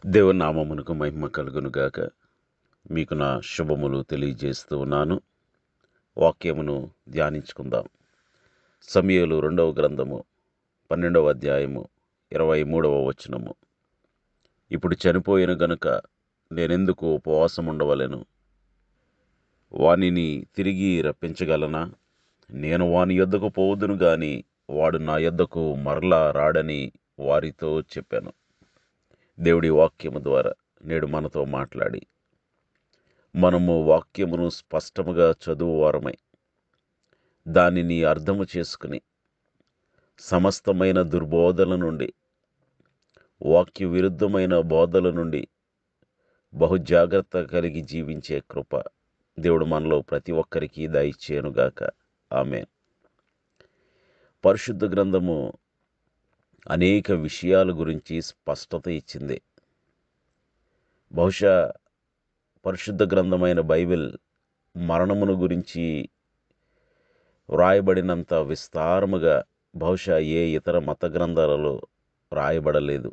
దేవుని నామమునకు మహిమ కలుగునుగాక. మీకు నా శుభములు తెలియజేస్తూ ఉన్నాను. వాక్యమును ధ్యానించుకుందాం. సమూయేలు 2వ గ్రంథము 12వ అధ్యాయము 23వ వచనము. ఇప్పుడు చనిపోయిన గనుక నేనెందుకు ఉపవాసం ఉండవలెను? వానిని తిరిగి రప్పించగలనా? నేను వాని యొద్దకు పోవుదును గాని వాడు నా యొద్దకు మరలా రాడని వారితో చెప్పాను. దేవుడి వాక్యము ద్వారా నేడు మనతో మాట్లాడి మనము వాక్యమును స్పష్టముగా చదువువారమై దానిని అర్థము చేసుకుని సమస్తమైన దుర్బోధల నుండి, వాక్య విరుద్ధమైన బోధల నుండి బహుజాగ్రత్త కలిగి జీవించే కృప దేవుడు మనలో ప్రతి ఒక్కరికి దయచేయునుగాక. ఆమేన్. పరిశుద్ధ గ్రంథము అనేక విషయాల గురించి స్పష్టత ఇచ్చింది. బహుశా పరిశుద్ధ గ్రంథమైన బైబిల్ మరణమును గురించి వ్రాయబడినంత విస్తారముగా బహుశా ఏ ఇతర మత గ్రంథాలలో రాయబడలేదు.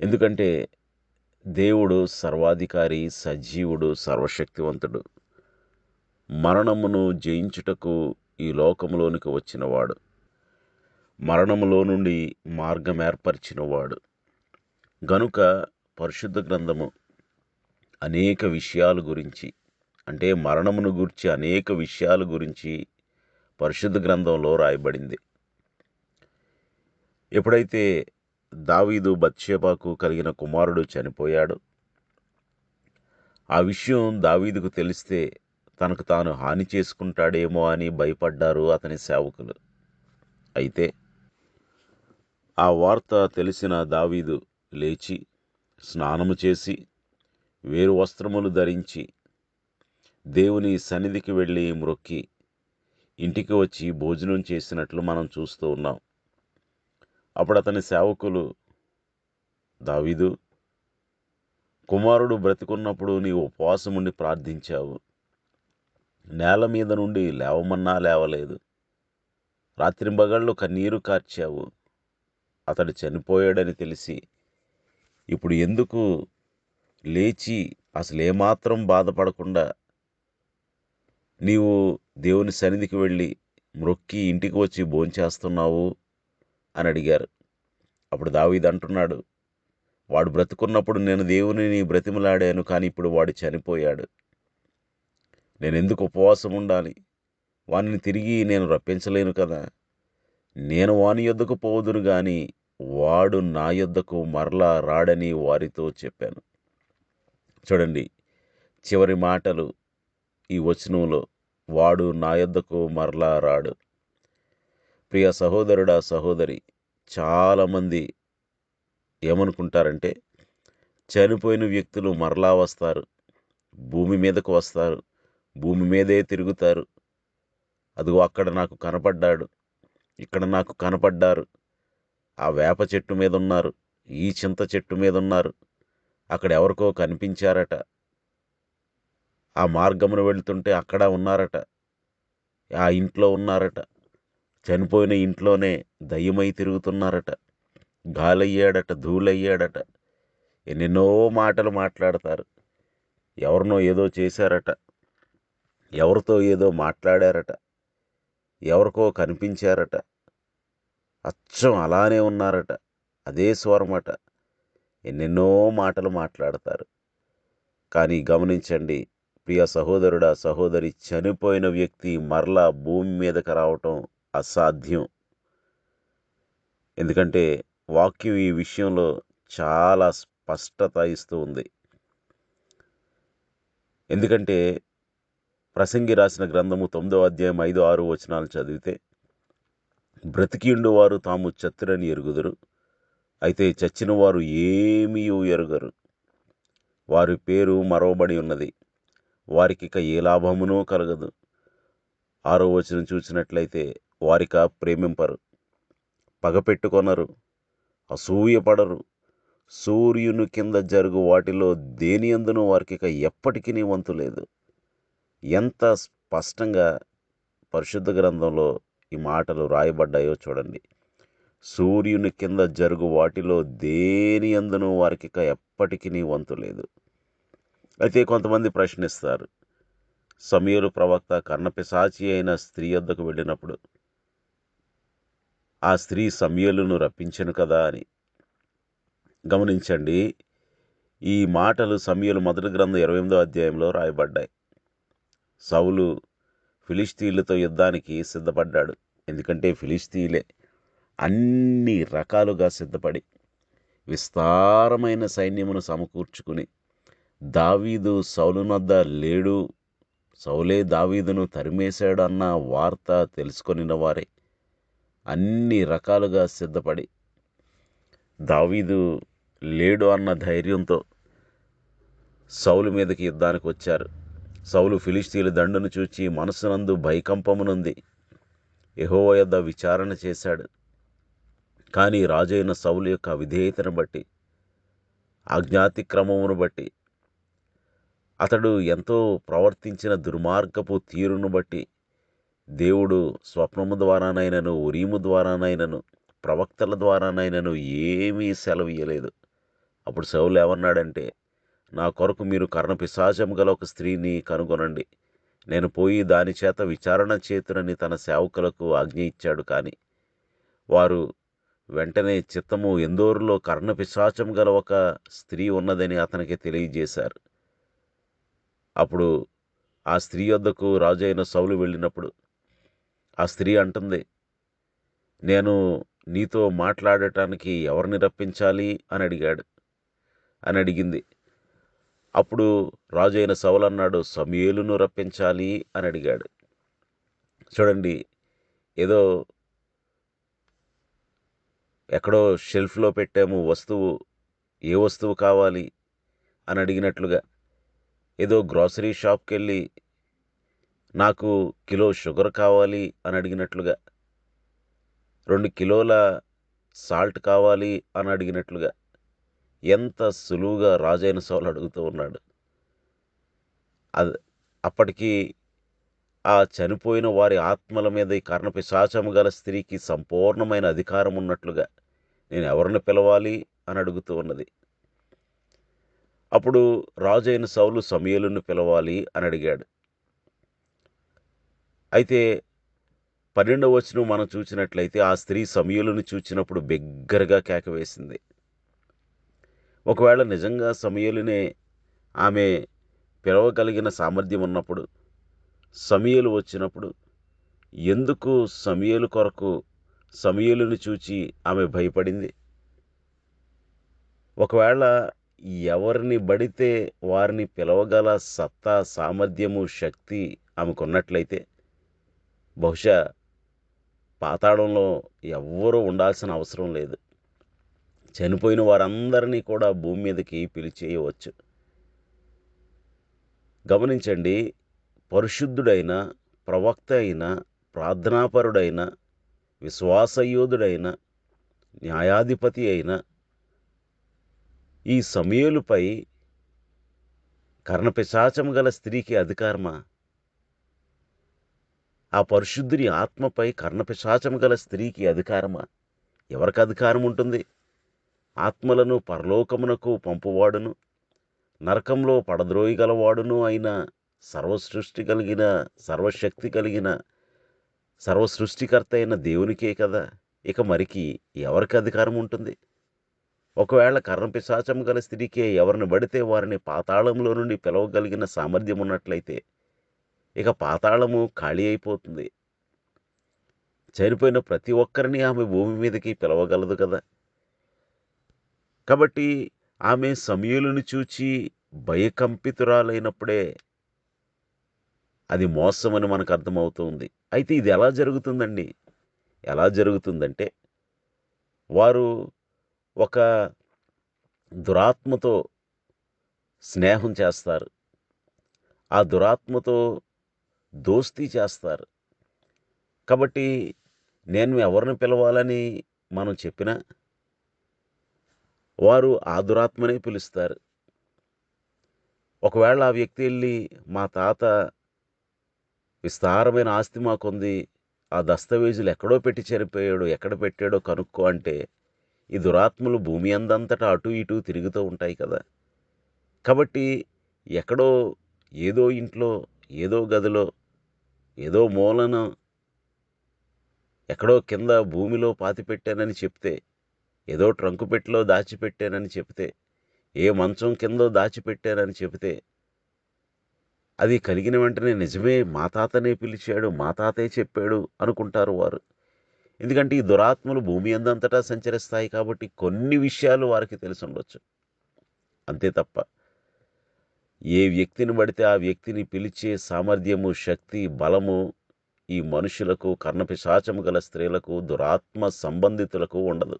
ఎందుకంటే దేవుడు సర్వాధికారి, సజీవుడు, సర్వశక్తివంతుడు. మరణమును జయించుటకు ఈ లోకములోనికి వచ్చినవాడు. మరణములో నుండి మార్గం ఏర్పరిచినవాడు. గనుక పరిశుద్ధ గ్రంథము అనేక విషయాల గురించి, అంటే మరణమును గురించి అనేక విషయాల గురించి పరిశుద్ధ గ్రంథంలో రాయబడింది. ఎప్పుడైతే దావీదు బత్షెబాకు కలిగిన కుమారుడు చనిపోయాడు, ఆ విషయం దావీదుకు తెలిస్తే తనకు తాను హాని చేసుకుంటాడేమో అని భయపడ్డారు అతని సేవకులు. అయితే ఆ వార్త తెలిసిన దావీదు లేచి స్నానము చేసి వేరు వస్త్రములు ధరించి దేవుని సన్నిధికి వెళ్ళి మ్రొక్కి ఇంటికి వచ్చి భోజనం చేసినట్లు మనం చూస్తూ ఉన్నాం. అప్పుడు అతని సేవకులు, దావీదు, కుమారుడు బ్రతికున్నప్పుడు నీవు ఉపవాసం ఉండి ప్రార్థించావు. నేల మీద నుండి లేవమన్నా లేవలేదు. రాత్రింబగళ్ళు కన్నీరు కార్చావు. అతడు చనిపోయాడని తెలిసి ఇప్పుడు ఎందుకు లేచి అసలేమాత్రం బాధపడకుండా నీవు దేవుని సన్నిధికి వెళ్ళి మ్రొక్కి ఇంటికి వచ్చి భోంచేస్తున్నావు అని అడిగారు. అప్పుడు దావీదు అంటున్నాడు, వాడు బ్రతుకున్నప్పుడు నేను దేవునిని బ్రతిమలాడాను, కానీ ఇప్పుడు వాడు చనిపోయాడు. నేనెందుకు ఉపవాసం ఉండాలి? వానిని తిరిగి నేను రప్పించలేను కదా. నేను వాని యొద్దకు పోదును గాని వాడు నా యొద్దకు మరలా రాడని వారితో చెప్పాను. చూడండి, చివరి మాటలు ఈ వచనంలో, వాడు నా యొద్దకు మరలా రాడు. ప్రియ సహోదరుడా, సహోదరి, చాలామంది ఏమనుకుంటారంటే చనిపోయిన వ్యక్తులు మరలా వస్తారు, భూమి మీదకు వస్తారు, భూమి మీదే తిరుగుతారు. అదిగో అక్కడ నాకు కనపడ్డాడు, ఇక్కడ నాకు కనపడ్డారు, ఆ వేప చెట్టు మీద ఉన్నారు, ఈ చింత చెట్టు మీద ఉన్నారు, అక్కడ ఎవరికో కనిపించారట, ఆ మార్గమును వెళ్తుంటే అక్కడ ఉన్నారట, ఆ ఇంట్లో ఉన్నారట, చనిపోయిన ఇంట్లోనే దయ్యమై తిరుగుతున్నారట, గాలయ్యాడట, ధూళయ్యాడట, ఎన్నెన్నో మాటలు మాట్లాడతారు. ఎవరినో ఏదో చేశారట, ఎవరితో ఏదో మాట్లాడారట, ఎవరికో కనిపించారట, అచ్చం అలానే ఉన్నారట, అదే స్వరమట, ఎన్నెన్నో మాటలు మాట్లాడతారు. కానీ గమనించండి ప్రియ సహోదరుడా, సహోదరి, చనిపోయిన వ్యక్తి మరలా భూమి మీదకి రావటం అసాధ్యం. ఎందుకంటే వాక్యం ఈ విషయంలో చాలా స్పష్టత ఇస్తూ ఉంది. ఎందుకంటే ప్రసంగి రాసిన గ్రంథము 9వ అధ్యాయం 5, 6 వచనాలు చదివితే, బ్రతికియుండు వారు తాము చత్తురని ఎరుగుదురు, అయితే చచ్చిన వారు ఏమీ ఎరుగరు. వారి పేరు మరవబడి ఉన్నది, వారికిక ఏ లాభమునూ కలగదు. 6వ వచనం చూసినట్లయితే, వారిక ప్రేమింపరు, పగపెట్టుకొనరు, అసూయపడరు, సూర్యుని కింద జరుగు వాటిలో దేని యందును వారికిక ఎప్పటికీ వంతు లేదు. ఎంత స్పష్టంగా పరిశుద్ధ గ్రంథంలో ఈ మాటలు రాయబడ్డాయో చూడండి. సూర్యుని కింద జరుగు వాటిలో దేని యందును వారికిక ఎప్పటికీ వంతు లేదు. అయితే కొంతమంది ప్రశ్నిస్తారు, సమూయేలు ప్రవక్త కర్ణపిశాచి అయిన స్త్రీ యొద్దకు వెళ్ళినప్పుడు ఆ స్త్రీ సమూయేలును రప్పించెను కదా అని. గమనించండి, ఈ మాటలు సమూయేలు మొదటి గ్రంథం 28వ అధ్యాయంలో రాయబడ్డాయి. సౌలు ఫిలిష్తీయులతో యుద్ధానికి సిద్ధపడ్డాడు. ఎందుకంటే ఫిలిష్తీయులే అన్ని రకాలుగా సిద్ధపడి విస్తారమైన సైన్యమును సమకూర్చుకుని, దావీదు సౌలునొద్ద లేడు, సౌలే దావీదును తరిమేశాడు అన్న వార్త తెలుసుకొనిన వారే అన్ని రకాలుగా సిద్ధపడి దావీదు లేడు అన్న ధైర్యంతో సౌలు మీదకి యుద్ధానికి వచ్చారు. సౌలు ఫిలిష్తీయుల దండును చూచి మనసునందు భయకంపమునుంది యెహోవా యొద్ద విచారణ చేశాడు. కానీ రాజైన సౌలు యొక్క అవిధేయతను బట్టి, ఆజ్ఞాతిక్రమమును బట్టి, అతడు ఎంతో ప్రవర్తించిన దుర్మార్గపు తీరును బట్టి దేవుడు స్వప్నము ద్వారానైనను, ఉరీము ద్వారానైనను, ప్రవక్తల ద్వారానైనను ఏమీ సెలవీయలేదు. అప్పుడు సౌలు ఏమన్నాడంటే, నా కొరకు మీరు కర్ణపిశాచము గల ఒక స్త్రీని కనుగొనండి, నేను పోయి దాని చేత విచారణ చేతునని తన సేవకులకు ఆజ్ఞ ఇచ్చాడు. కానీ వారు వెంటనే చిత్తము ఎందోరులో కర్ణపిశాచము గల ఒక స్త్రీ ఉన్నదని అతనికి తెలియజేశారు. అప్పుడు ఆ స్త్రీ యొద్దకు రాజైన సౌలు వెళ్ళినప్పుడు ఆ స్త్రీ అంటుంది, నేను నీతో మాట్లాడటానికి ఎవరిని రప్పించాలి అని అడిగింది. అప్పుడు రాజైన సౌలు అన్నాడు, సమూయేలును రప్పించాలి అని అడిగాడు. చూడండి, ఏదో ఎక్కడో షెల్ఫ్లో పెట్టాము వస్తువు, ఏ వస్తువు కావాలి అని అడిగినట్లుగా, ఏదో గ్రాసరీ షాప్కి వెళ్ళి నాకు కిలో షుగర్ కావాలి అని అడిగినట్లుగా, 2 కిలోల సాల్ట్ కావాలి అని అడిగినట్లుగా ఎంత సులువుగా రాజైన సౌలు అడుగుతూ ఉన్నాడు. అప్పటికి ఆ చనిపోయిన వారి ఆత్మల మీద ఈ కర్ణపిశాచము గల స్త్రీకి సంపూర్ణమైన అధికారం ఉన్నట్లుగా నేను ఎవరిని పిలవాలి అని అడుగుతూ ఉన్నది. అప్పుడు రాజైన సౌలు సమూయేలును పిలవాలి అని అడిగాడు. అయితే 12వ వచనం మనం చూసినట్లయితే ఆ స్త్రీ సమూయేలును చూచినప్పుడు బిగ్గరగా కేకవేసింది. ఒకవేళ నిజంగా సమూయేలునే ఆమె పిలవగలిగిన సామర్థ్యం ఉన్నప్పుడు, సమూయేలు వచ్చినప్పుడు ఎందుకు సమూయేలు కొరకు సమూయేలును చూచి ఆమె భయపడింది? ఒకవేళ ఎవరిని బడితే వారిని పిలవగల సత్తా, సామర్థ్యము, శక్తి ఆమెకున్నట్లయితే బహుశా పాతాళంలో ఎవ్వరూ ఉండాల్సిన అవసరం లేదు. చనిపోయిన వారందరినీ కూడా భూమి మీదకి పిలిచేయవచ్చు. గమనించండి, పరిశుద్ధుడైన, ప్రవక్త అయిన, ప్రార్థనాపరుడైన, విశ్వాసయోధుడైన, న్యాయాధిపతి అయిన ఈ సమూయేలుపై కర్ణపిశాచము గల స్త్రీకి అధికారమా? ఆ పరిశుద్ధుని ఆత్మపై కర్ణపిశాచము గల స్త్రీకి అధికారమా? ఎవరికి అధికారం ఉంటుంది? ఆత్మలను పరలోకమునకు పంపువాడును, నరకంలో పడద్రోయగలవాడును అయిన సర్వసృష్టి కలిగిన, సర్వశక్తి కలిగిన, సర్వసృష్టికర్త అయిన దేవునికే కదా. ఇక మరికి ఎవరికి అధికారం ఉంటుంది? ఒకవేళ కర్ణపిశాచము గల స్త్రీకే ఎవరిని పడితే వారిని పాతాళంలో నుండి పిలవగలిగిన సామర్థ్యం ఉన్నట్లయితే ఇక పాతాళము ఖాళీ అయిపోతుంది. చనిపోయిన ప్రతి ఒక్కరిని ఆమె భూమి మీదకి పిలవగలదు కదా. కాబట్టి ఆమె సమూయేలును చూచి భయకంపితురాలైనప్పుడే అది మోసమని మనకు అర్థమవుతుంది. అయితే ఇది ఎలా జరుగుతుందండి? ఎలా జరుగుతుందంటే, వారు ఒక దురాత్మతో స్నేహం చేస్తారు, ఆ దురాత్మతో దోస్తీ చేస్తారు. కాబట్టి నేను ఎవరిని పిలవాలని మనం చెప్పినా వారు ఆ దురాత్మనే పిలుస్తారు. ఒకవేళ ఆ వ్యక్తి వెళ్ళి, మా తాత విస్తారమైన ఆస్తి మాకుంది, ఆ దస్తవేజులు ఎక్కడో పెట్టి చనిపోయాడు, ఎక్కడ పెట్టాడో కనుక్కో అంటే ఈ దురాత్మలు భూమి అందంతటా అటు ఇటు తిరుగుతూ ఉంటాయి కదా. కాబట్టి ఎక్కడో ఏదో ఇంట్లో, ఏదో గదిలో, ఏదో మూలన, ఎక్కడో కింద భూమిలో పాతిపెట్టానని చెప్తే, ఏదో ట్రంకు పెట్టెలో దాచిపెట్టానని చెప్తే, ఏ మంచం కిందో దాచిపెట్టానని చెబితే, అది కలిగిన వెంటనే నిజమే మా తాతనే పిలిచాడు, మా తాతే చెప్పాడు అనుకుంటారు వారు. ఎందుకంటే ఈ దురాత్మలు భూమి అందంతటా సంచరిస్తాయి కాబట్టి కొన్ని విషయాలు వారికి తెలిసుండొచ్చు. అంతే తప్ప ఏ వ్యక్తిని పడితే ఆ వ్యక్తిని పిలిచే సామర్థ్యము, శక్తి, బలము ఈ మనుషులకు, కర్ణపిశాచము గల స్త్రీలకు, దురాత్మ సంబంధితులకు ఉండదు.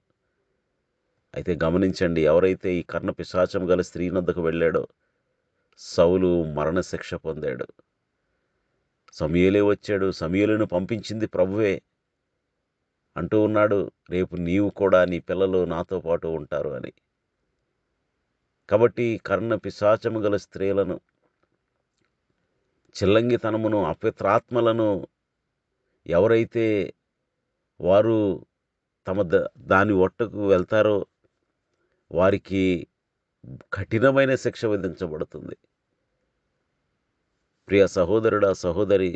అయితే గమనించండి, ఎవరైతే ఈ కర్ణపిశాచము గల స్త్రీ నద్దకు వెళ్ళాడో సౌలు మరణశిక్ష పొందాడు. సమూయేలే వచ్చాడు, సమూయేలును పంపించింది ప్రభువే అంటూ ఉన్నాడు, రేపు నీవు కూడా నీ పిల్లలు నాతో పాటు ఉంటారు అని. కాబట్టి కర్ణపిశాచము గల స్త్రీలను, చిల్లంగితనమును, అపవిత్రాత్మలను ఎవరైతే వారు తమ దాని ఒట్టుకు వెళ్తారో వారికి కఠినమైన శిక్ష విధించబడుతుంది. ప్రియ సహోదరుడా, సహోదరి,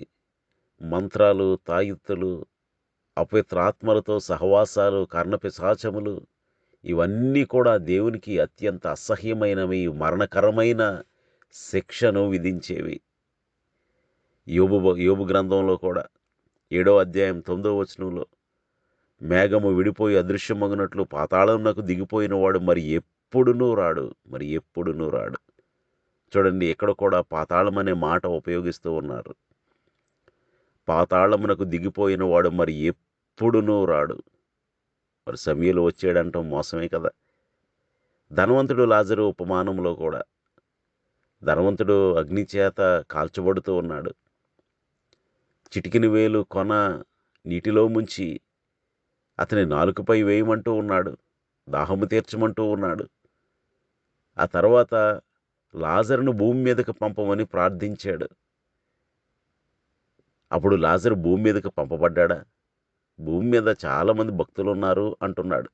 మంత్రాలు, తాయిత్తులు, అపవిత్రాత్మలతో సహవాసాలు, కర్ణపిశాచములు ఇవన్నీ కూడా దేవునికి అత్యంత అసహ్యమైనవి, మరణకరమైన శిక్షను విధించేవి. యోబు గ్రంథంలో కూడా 7వ అధ్యాయం 9వ వచనంలో మేఘము విడిపోయి అదృశ్యమగునట్లు పాతాళమునకు దిగిపోయిన వాడు మరి ఎప్పుడునూ రాడు. చూడండి, ఇక్కడ కూడా పాతాళం అనే మాట ఉపయోగిస్తూ ఉన్నారు. పాతాళమునకు దిగిపోయిన వాడు మరి ఎప్పుడునూ రాడు. మరి సమూయేలు వచ్చాడంటాం మోసమే కదా. ధనవంతుడు లాజరు ఉపమానంలో కూడా ధనవంతుడు అగ్ని చేత కాల్చబడుతూ ఉన్నాడు. చిటికిన వేలు కొన నీటిలో ముంచి అతని నాలుకపై వేయమంటూ ఉన్నాడు, దాహము తీర్చమంటూ ఉన్నాడు. ఆ తర్వాత లాజరును భూమి మీదకి పంపమని ప్రార్థించాడు. అప్పుడు లాజరు భూమి మీదకి పంపబడ్డా? భూమి మీద చాలామంది భక్తులు ఉన్నారు అంటున్నాడు.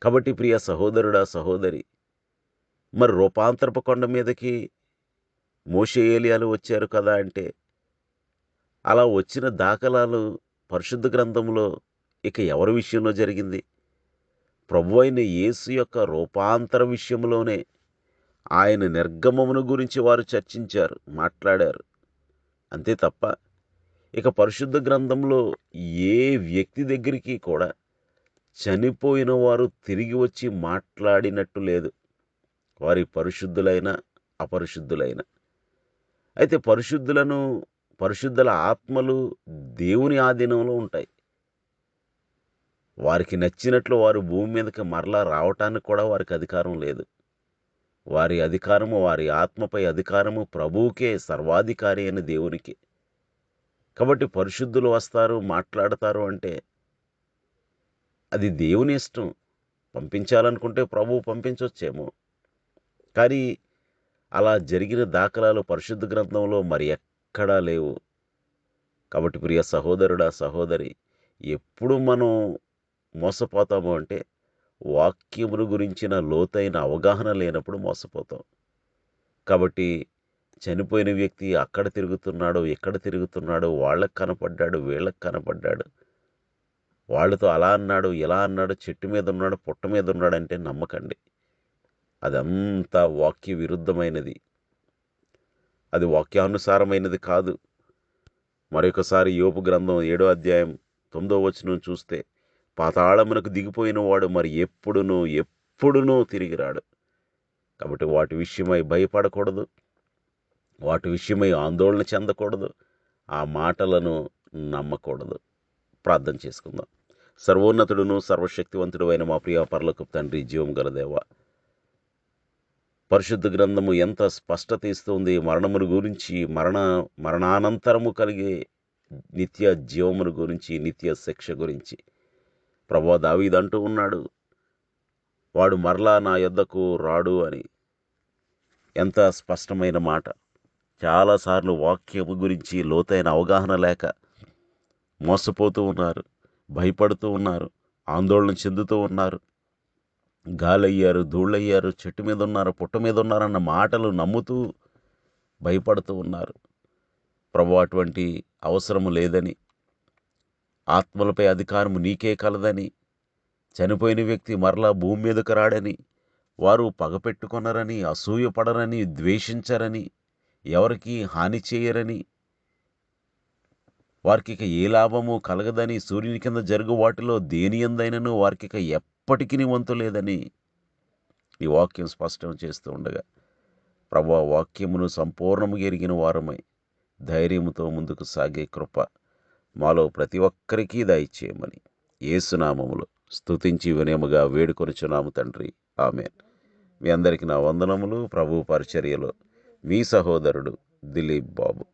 కాబట్టి ప్రియ సహోదరుడా, సహోదరి, మరి రూపాంతరపు కొండ మీదకి మోషే, ఏలియాలు వచ్చారు కదా అంటే అలా వచ్చిన దాఖలాలు పరిశుద్ధ గ్రంథంలో ఇక ఎవరి విషయంలో జరిగింది? ప్రభు అయిన యేసు యొక్క రూపాంతర విషయంలోనే ఆయన నిర్గమమును గురించి వారు చర్చించారు, మాట్లాడారు. అంతే తప్ప ఇక పరిశుద్ధ గ్రంథంలో ఏ వ్యక్తి దగ్గరికి కూడా చనిపోయిన వారు తిరిగి వచ్చి మాట్లాడినట్టు లేదు, వారి పరిశుద్ధులైన అపరిశుద్ధులైన. అయితే పరిశుద్ధుల ఆత్మలు దేవుని ఆధీనంలో ఉంటాయి. వారికి నచ్చినట్లు వారు భూమి మీదకి మరలా రావటానికి కూడా వారికి అధికారం లేదు. వారి అధికారము, వారి ఆత్మపై అధికారము ప్రభువుకే, సర్వాధికారి అయిన దేవునికి. కాబట్టి పరిశుద్ధులు వస్తారు, మాట్లాడతారు అంటే అది దేవుని ఇష్టం. పంపించాలనుకుంటే ప్రభువు పంపించవచ్చేమో. కానీ అలా జరిగిన దాఖలాలు పరిశుద్ధ గ్రంథంలో మరి ఎక్కడా లేవు. కాబట్టి ప్రియ సహోదరుడా, సహోదరి, ఎప్పుడు మనం మోసపోతాము అంటే వాక్యమును గురించిన లోతైన అవగాహన లేనప్పుడు మోసపోతాం. కాబట్టి చనిపోయిన వ్యక్తి అక్కడ తిరుగుతున్నాడు, ఇక్కడ తిరుగుతున్నాడు, వాళ్ళకి కనపడ్డాడు, వీళ్ళకి కనపడ్డాడు, వాళ్ళతో అలా అన్నాడు, ఇలా అన్నాడు, చెట్టు మీద ఉన్నాడు, పుట్ట మీద ఉన్నాడంటే నమ్మకండి. అదంతా వాక్య విరుద్ధమైనది, అది వాక్యానుసారమైనది కాదు. మరొకసారి యోబు గ్రంథం 7వ అధ్యాయం 9వ వచనం చూస్తే, పాతాళమునకు దిగిపోయిన వాడు మరి ఎప్పుడునూ తిరిగి రాడు. కాబట్టి వాటి విషయమై భయపడకూడదు, వాటి విషయమై ఆందోళన చెందకూడదు, ఆ మాటలను నమ్మకూడదు. ప్రార్థన చేసుకుందాం. సర్వోన్నతుడును సర్వశక్తివంతుడు అయిన మా ప్రియ పరలోకపు తండ్రి, జీవం గల దేవా, పరిశుద్ధ గ్రంథము ఎంత స్పష్టత ఇస్తుంది మరణమును గురించి, మరణానంతరము కలిగే నిత్య జీవమును గురించి, నిత్య శిక్ష గురించి. ప్రభువా, దావీదు అంటూ ఉన్నాడు, వాడు మరలా నా యొద్దకు రాడు అని. ఎంత స్పష్టమైన మాట. చాలాసార్లు వాక్యము గురించి లోతైన అవగాహన లేక మోసపోతూ ఉన్నారు, భయపడుతూ ఉన్నారు, ఆందోళన చెందుతూ ఉన్నారు. గాలయ్యారు, ధూళయ్యారు, చెట్టు మీద ఉన్నారు, పుట్ట మీద ఉన్నారన్న మాటలు నమ్ముతూ భయపడుతూ ఉన్నారు. ప్రభువా, అటువంటి అవసరము లేదని, ఆత్మలపై అధికారము నీకే కలదని, చనిపోయిన వ్యక్తి మరలా భూమి మీదకు రాడని, వారు పగపెట్టుకొనరని, అసూయపడరని, ద్వేషించరని, ఎవరికి హాని చేయరని, వారికిక ఏ లాభము కలగదని, సూర్యుని కింద జరుగు వాటిలో దేని యందైనను వారికిక ఎప్పటికీ వంతు లేదని ఈ వాక్యం స్పష్టం చేస్తూ ఉండగా, ప్రభువా, వాక్యమును సంపూర్ణముగా ఎరిగిన వారమై ధైర్యముతో ముందుకు సాగే కృప మాలో ప్రతి ఒక్కరికి దయచేయమని యేసునామములో స్తుతించి వినయముగా వేడుకొనుచున్నాము తండ్రి. ఆమేన్. మీ అందరికీ నా వందనములు. ప్రభు పరిచర్యలో మీ సహోదరుడు దిలీప్ బాబు.